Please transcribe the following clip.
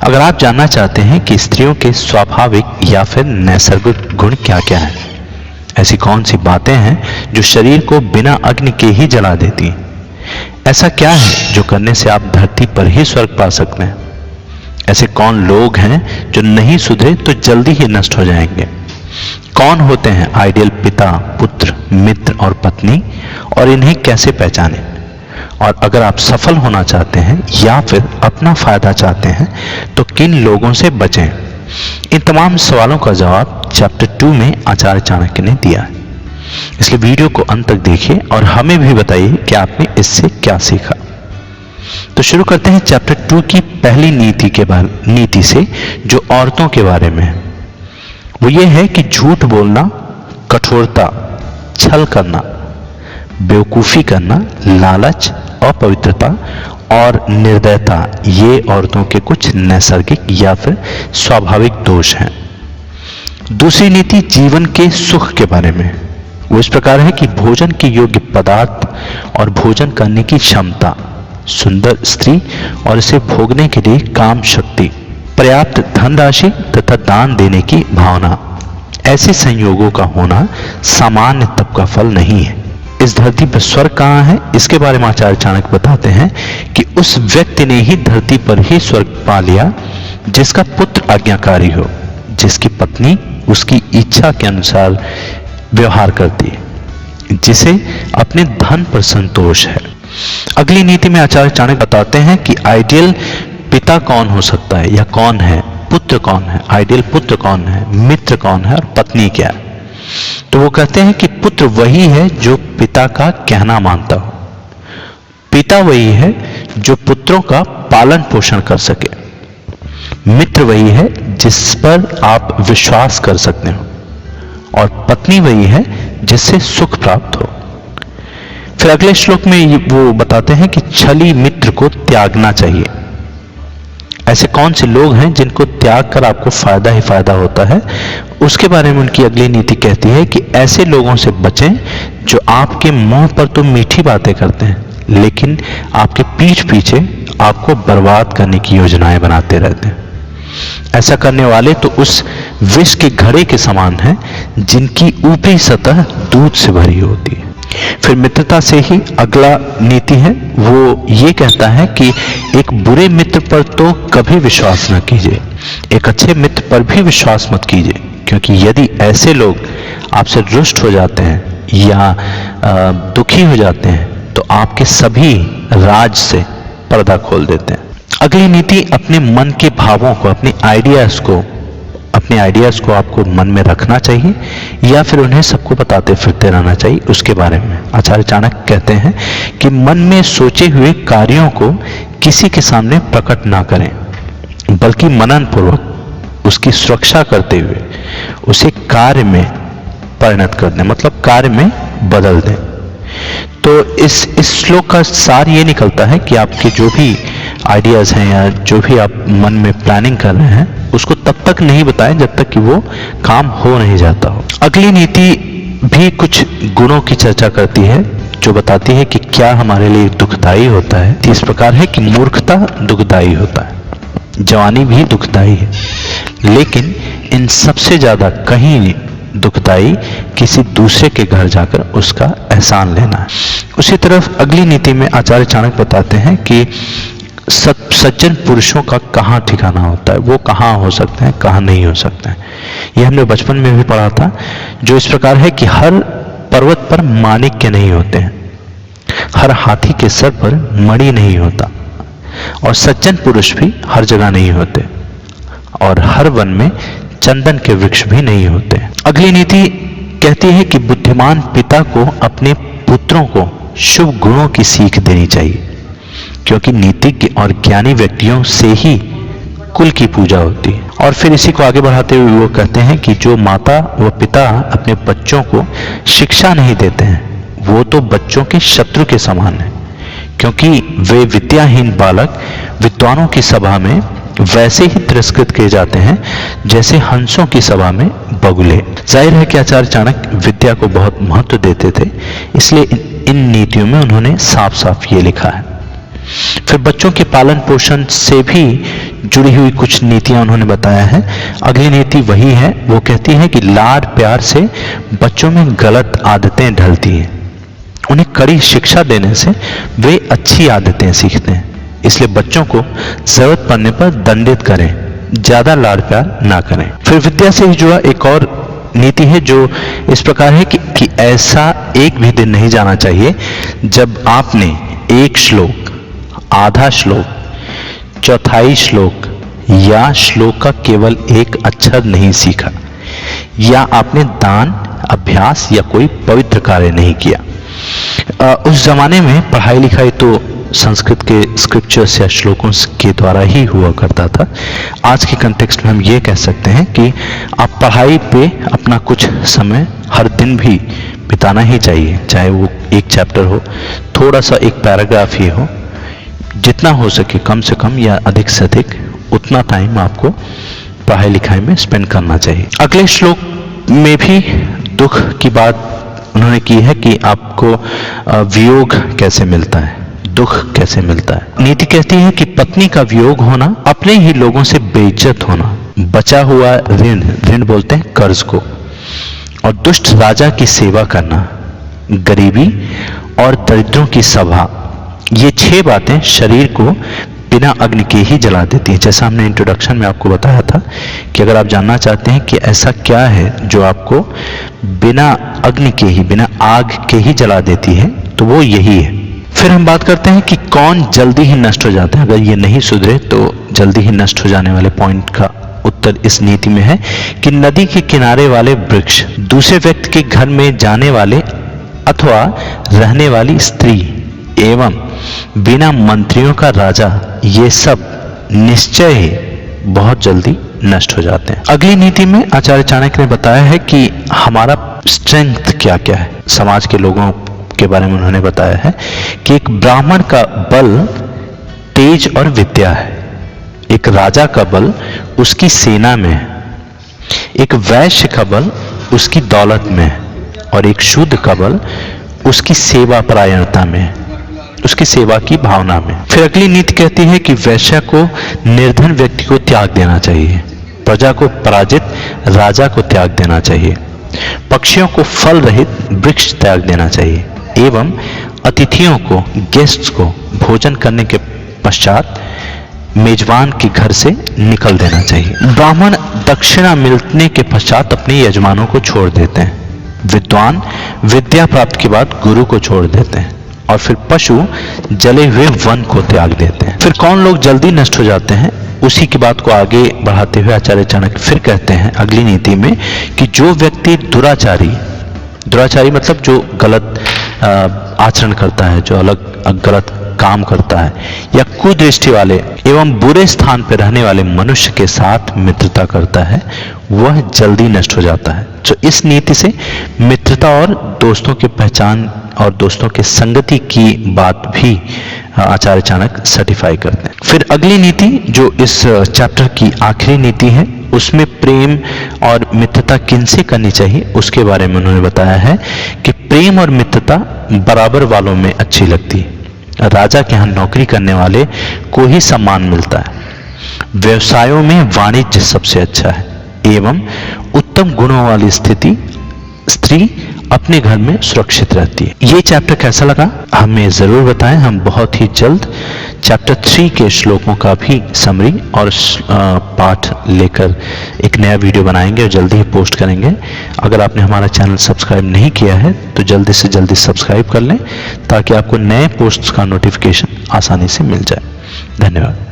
अगर आप जानना चाहते हैं कि स्त्रियों के स्वाभाविक या फिर नैसर्गिक गुण क्या क्या हैं, ऐसी कौन सी बातें हैं जो शरीर को बिना अग्नि के ही जला देती हैं, ऐसा क्या है जो करने से आप धरती पर ही स्वर्ग पा सकते हैं, ऐसे कौन लोग हैं जो नहीं सुधरे तो जल्दी ही नष्ट हो जाएंगे, कौन होते हैं आइडियल पिता, पुत्र, मित्र और पत्नी, और इन्हें कैसे पहचानें, और अगर आप सफल होना चाहते हैं या फिर अपना फायदा चाहते हैं तो किन लोगों से बचें। इन तमाम सवालों का जवाब चैप्टर 2 में आचार्य चाणक्य ने दिया है। इसलिए वीडियो को अंत तक देखिए और हमें भी बताइए कि आपने इससे क्या सीखा। तो शुरू करते हैं चैप्टर 2 की पहली नीति से, जो औरतों के बारे में है। वो ये है कि झूठ बोलना, कठोरता, छल करना, बेवकूफी करना, लालच, अपवित्रता और निर्दयता ये औरतों के कुछ नैसर्गिक या फिर स्वाभाविक दोष हैं। दूसरी नीति जीवन के सुख के बारे में। वो इस प्रकार है कि भोजन के योग्य पदार्थ और भोजन करने की क्षमता, सुंदर स्त्री और इसे भोगने के लिए काम शक्ति, पर्याप्त धनराशि तथा दान देने की भावना, ऐसे संयोगों का होना सामान्य तप का फल नहीं है। इस धरती पर स्वर्ग कहाँ है, इसके बारे में आचार्य चाणक्य बताते हैं कि उस व्यक्ति ने ही धरती पर ही स्वर्ग पा लिया जिसका पुत्र आज्ञाकारी हो, जिसकी पत्नी उसकी इच्छा के अनुसार व्यवहार करती है, जिसे अपने धन पर संतोष है। अगली नीति में आचार्य चाणक्य बताते हैं कि आइडियल पिता कौन हो सकता है या कौन है, पुत्र कौन है, आइडियल पुत्र कौन है, मित्र कौन है और पत्नी क्या है। तो वो कहते हैं कि पुत्र वही है जो पिता का कहना मानता हो, पिता वही है जो पुत्रों का पालन पोषण कर सके, मित्र वही है जिस पर आप विश्वास कर सकते हो, और पत्नी वही है जिससे सुख प्राप्त हो। फिर अगले श्लोक में वो बताते हैं कि छली मित्र को त्यागना चाहिए। ऐसे कौन से लोग हैं जिनको त्याग कर आपको फायदा ही फायदा होता है, उसके बारे में उनकी अगली नीति कहती है कि ऐसे लोगों से बचें जो आपके मुंह पर तो मीठी बातें करते हैं लेकिन आपके पीठ पीछे आपको बर्बाद करने की योजनाएं बनाते रहते हैं। ऐसा करने वाले तो उस विष के घड़े के समान हैं जिनकी ऊपरी सतह दूध से भरी होती है। फिर मित्रता से ही अगला नीति है, वो ये कहता है कि एक बुरे मित्र पर तो कभी विश्वास न कीजिए, एक अच्छे मित्र पर भी विश्वास मत कीजिए, क्योंकि यदि ऐसे लोग आपसे रुष्ट हो जाते हैं या दुखी हो जाते हैं तो आपके सभी राज से पर्दा खोल देते हैं। अगली नीति अपने मन के भावों को, अपने आइडियाज को आपको मन में रखना चाहिए या फिर उन्हें सबको बताते फिरते रहना चाहिए, उसके बारे में आचार्य चाणक्य कहते हैं कि मन में सोचे हुए कार्यों को किसी के सामने प्रकट ना करें, बल्कि मनन पूर्वक उसकी सुरक्षा करते हुए उसे कार्य में परिणत कर दें, मतलब कार्य में बदल दें। तो इस श्लोक का सार ये निकलता है कि आपके जो भी आइडियाज हैं या जो भी आप मन में प्लानिंग कर रहे हैं उसको तब तक नहीं बताएं जब तक कि वो काम हो नहीं जाता हो। अगली नीति भी कुछ गुणों की चर्चा करती है जो बताती है कि क्या हमारे लिए दुखदाई होता है। इस प्रकार है कि मूर्खता दुखदाई होता है, जवानी भी दुखदाई है, लेकिन इन सबसे ज्यादा कहीं दुखदाई किसी दूसरे के घर जाकर उसका एहसान लेना है। उसी तरफ अगली नीति में आचार्य चाणक्य बताते हैं कि सज्जन पुरुषों का कहाँ ठिकाना होता है, वो कहाँ हो सकते हैं, कहाँ नहीं हो सकते हैं। ये हमने बचपन में भी पढ़ा था, जो इस प्रकार है कि हर पर्वत पर माणिक्य नहीं होते हैं, हर हाथी के सर पर मणि नहीं होता, और सज्जन पुरुष भी हर जगह नहीं होते, और हर वन में चंदन के वृक्ष भी नहीं होते। अगली नीति कहती है कि बुद्धिमान पिता को अपने पुत्रों को शुभ गुणों की सीख देनी चाहिए, क्योंकि नीतिज्ञ और ज्ञानी व्यक्तियों से ही कुल की पूजा होती है। और फिर इसी को आगे बढ़ाते हुए वो कहते हैं कि जो माता व पिता अपने बच्चों को शिक्षा नहीं देते हैं वो तो बच्चों के शत्रु के समान है, क्योंकि वे विद्याहीन बालक विद्वानों की सभा में वैसे ही तिरस्कृत किए जाते हैं जैसे हंसों की सभा में बगुले। जाहिर है कि आचार्य चाणक्य विद्या को बहुत महत्व देते थे, इसलिए इन नीतियों में उन्होंने साफ साफ ये लिखा है। फिर बच्चों के पालन पोषण से भी जुड़ी हुई कुछ नीतियां उन्होंने बताया है। अगली नीति वही है, वो कहती है कि लाड प्यार से बच्चों में गलत आदतें ढलती हैं। उन्हें कड़ी शिक्षा देने से वे अच्छी आदतें सीखते हैं। इसलिए बच्चों को जरूरत पड़ने पर दंडित करें, ज्यादा लाड प्यार ना करें। फिर विद्या से ही जुड़ा एक और नीति है जो इस प्रकार है कि ऐसा एक भी दिन नहीं जाना चाहिए जब आपने एक श्लोक, आधा श्लोक, चौथाई श्लोक या श्लोक का केवल एक अक्षर नहीं सीखा, या आपने दान, अभ्यास या कोई पवित्र कार्य नहीं किया। उस जमाने में पढ़ाई लिखाई तो संस्कृत के स्क्रिप्चर्स या श्लोकों के द्वारा ही हुआ करता था। आज के कंटेक्स्ट में हम ये कह सकते हैं कि आप पढ़ाई पे अपना कुछ समय हर दिन भी बिताना ही चाहिए, चाहे वो एक चैप्टर हो, थोड़ा सा एक पैराग्राफ ही हो, जितना हो सके कम से कम या अधिक से अधिक उतना टाइम आपको पढ़ाई लिखाई में स्पेंड करना चाहिए। अगले श्लोक में भी दुख की बात उन्होंने की है कि आपको वियोग कैसे मिलता है, दुख कैसे मिलता है। नीति कहती है कि पत्नी का वियोग होना, अपने ही लोगों से बेइज्जत होना, बचा हुआ ऋण, ऋण बोलते हैं कर्ज को, और दुष्ट राजा की सेवा करना, गरीबी और दरिद्रों की सभा, ये 6 बातें शरीर को बिना अग्नि के ही जला देती हैं। जैसा हमने इंट्रोडक्शन में आपको बताया था कि अगर आप जानना चाहते हैं कि ऐसा क्या है जो आपको बिना अग्नि के ही, बिना आग के ही जला देती है, तो वो यही है। फिर हम बात करते हैं कि कौन जल्दी ही नष्ट हो जाता है। अगर ये नहीं सुधरे तो जल्दी ही नष्ट हो जाने वाले पॉइंट का उत्तर इस नीति में है कि नदी के किनारे वाले वृक्ष, दूसरे व्यक्ति के घर में जाने वाले अथवा रहने वाली स्त्री एवं बिना मंत्रियों का राजा, ये सब निश्चय ही बहुत जल्दी नष्ट हो जाते हैं। अगली नीति में आचार्य चाणक्य ने बताया है कि हमारा स्ट्रेंथ क्या क्या है। समाज के लोगों के बारे में उन्होंने बताया है कि एक ब्राह्मण का बल तेज और विद्या है, एक राजा का बल उसकी सेना में है, एक वैश्य का बल उसकी दौलत में है, और एक शूद्र का बल उसकी सेवा परायणता में है, उसकी सेवा की भावना में। फिर अगली नीति कहती है कि वैश्य को निर्धन व्यक्ति को त्याग देना चाहिए, प्रजा को पराजित राजा को त्याग देना चाहिए, पक्षियों को फल रहित वृक्ष त्याग देना चाहिए, एवं अतिथियों को, गेस्ट्स को भोजन करने के पश्चात मेजबान के घर से निकल देना चाहिए। ब्राह्मण दक्षिणा मिलने के पश्चात अपने यजमानों को छोड़ देते हैं। विद्वान विद्या प्राप्त के बाद गुरु को छोड़ देते हैं, और फिर पशु जले हुए वन को त्याग देते हैं। फिर कौन लोग जल्दी नष्ट हो जाते हैं, उसी की बात को आगे बढ़ाते हुए आचार्य चाणक्य फिर कहते हैं अगली नीति में कि जो व्यक्ति दुराचारी, दुराचारी मतलब जो गलत आचरण करता है, जो अलग गलत काम करता है, या कुदृष्टि वाले एवं बुरे स्थान पर रहने वाले मनुष्य के साथ मित्रता करता है, वह जल्दी नष्ट हो जाता है। तो इस नीति से मित्रता और दोस्तों की पहचान और दोस्तों के संगति की बात भी आचार्य चाणक्य सर्टिफाई करते हैं। फिर अगली नीति जो इस चैप्टर की आखिरी नीति है, उसमें प्रेम और मित्रता किनसे करनी चाहिए उसके बारे में उन्होंने बताया है कि प्रेम और मित्रता बराबर वालों में अच्छी लगती है। राजा के यहाँ नौकरी करने वाले को ही सम्मान मिलता है। व्यवसायों में वाणिज्य सबसे अच्छा है, एवं उत्तम गुणों वाली स्त्री अपने घर में सुरक्षित रहती है। ये चैप्टर कैसा लगा हमें जरूर बताएं। हम बहुत ही जल्द चैप्टर 3 के श्लोकों का भी समरी और पाठ लेकर एक नया वीडियो बनाएंगे और जल्दी ही पोस्ट करेंगे। अगर आपने हमारा चैनल सब्सक्राइब नहीं किया है तो जल्दी से जल्दी सब्सक्राइब कर लें ताकि आपको नए पोस्ट्स का नोटिफिकेशन आसानी से मिल जाए। धन्यवाद।